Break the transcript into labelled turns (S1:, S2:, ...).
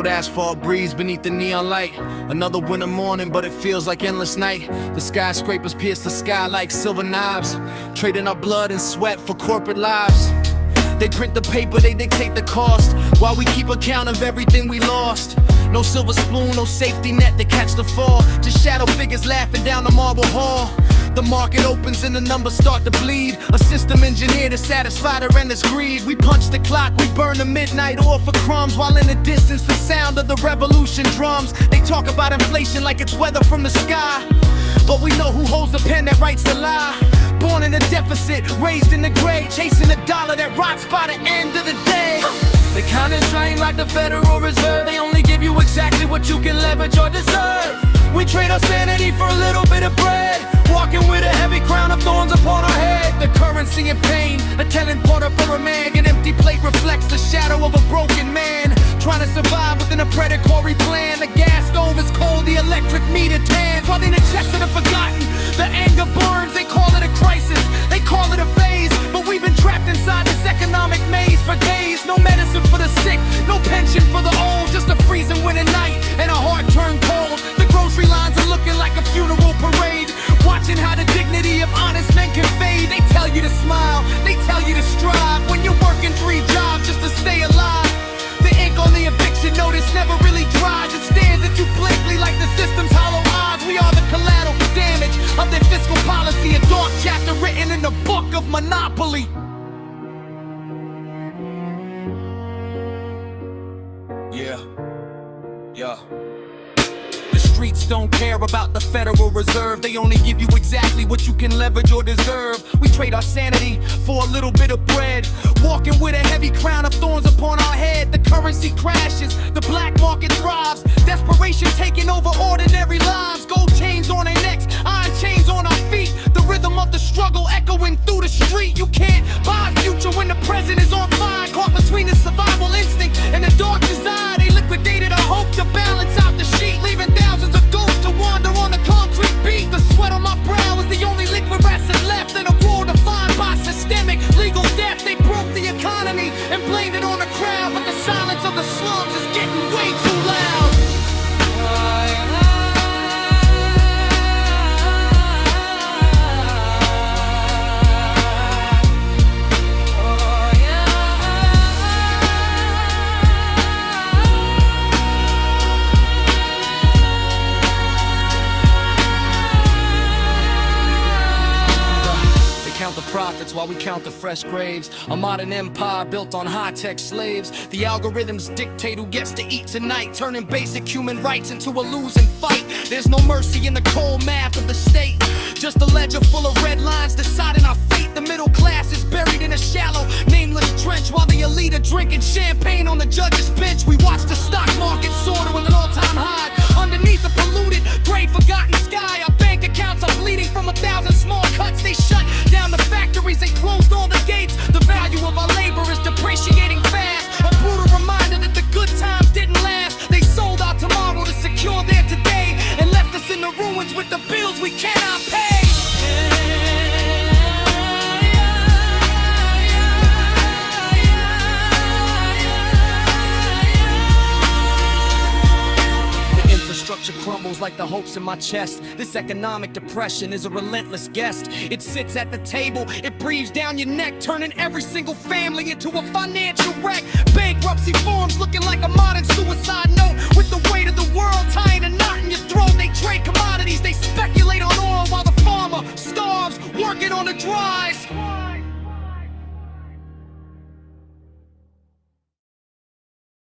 S1: Cold asphalt breeze beneath the neon light. Another winter morning, but it feels like endless night. The skyscrapers pierce the sky like silver knives, trading our blood and sweat for corporate lives. They print the paper, they dictate the cost, while we keep account of everything we lost. No silver spoon, no safety net to catch the fall, just shadow figures laughing down the marble hall. The market opens and the numbers start to bleed. A system engineered to satisfy their endless greed. We punch the clock, we burn the midnight oil for crumbs, while in the distance the sound of the revolution drums. They talk about inflation like it's weather from the sky, but we know who holds the pen that writes the lie. Born in a deficit, raised in the grave, chasing a dollar that rots by the end of the day. They count and strain like the Federal Reserve. They only give you exactly what you can leverage or deserve. We trade our sanity for a little bit of bread, walking with a heavy crown of thorns upon our head. The currency in pain, a tenant porter for a man. An empty plate reflects the shadow of a broken man, trying to survive within a predatory plan. The gas stove is cold, the electric meter tans, while in the chests of the forgotten, the anger burns. They call it a crisis, they call it a phase, but we've been trapped inside this economic maze for days. No medicine for the sick, no pension for the old, just a freezing winter night and a heart turned cold. The grocery lines are looking like a funeral parade, watching how the dignity of honest men can fade. They tell you to smile, they tell you to strive, when you're working 3 jobs just to stay alive. The ink on the eviction notice never really dries. It stares at you blankly like the system's hollow eyes. We are the collateral damage of their fiscal policy, a dark chapter written in the book of monopoly. Yeah. The streets don't care about the Federal Reserve. They only give you exactly what you can leverage or deserve. We trade our sanity for a little bit of bread, walking with a heavy crown of thorns upon our head. The currency crashes, the black market thrives, desperation taking over ordinary lives. Gold chains on their necks, iron chains on our feet, the rhythm of the struggle echoing through the street. You can't buy a future when the present is on fire, caught between the survival instinct and the dark desire. They liquidated our hope to balance out the sheet, leaving thousands of ghosts to wander on the concrete beat. The sweat on my brow is the only liquid acid left in a world defined by systemic legal death. They broke the economy and blamed it on the crowd, but the silence of the slums is getting way too loud. The profits while we count the fresh graves. A modern empire built on high-tech slaves. The algorithms dictate who gets to eat tonight, turning basic human rights into a losing fight. There's no mercy in the cold math of the state, just a ledger full of red lines deciding our fate. The middle class is buried in a shallow, nameless trench, while the elite are drinking champagne on the judge's bench. We watch the stock market soar to an all-time high, underneath a polluted, gray, forgotten sky. Our bank accounts are bleeding from 1,000 small cuts. They shut down the factories, they closed all the gates. The value of our labor is depreciating fast, a brutal reminder that the good times didn't last. They sold our tomorrow to secure their today, and left us in the ruins with the bills we cannot pay. Structure crumbles like the hopes in my chest. This economic depression is a relentless guest. It sits at the table, it breathes down your neck, turning every single family into a financial wreck. Bankruptcy forms looking like a modern suicide note, with the weight of the world tying a knot in your throat. They trade commodities, they speculate on oil while the farmer starves, working on the dries.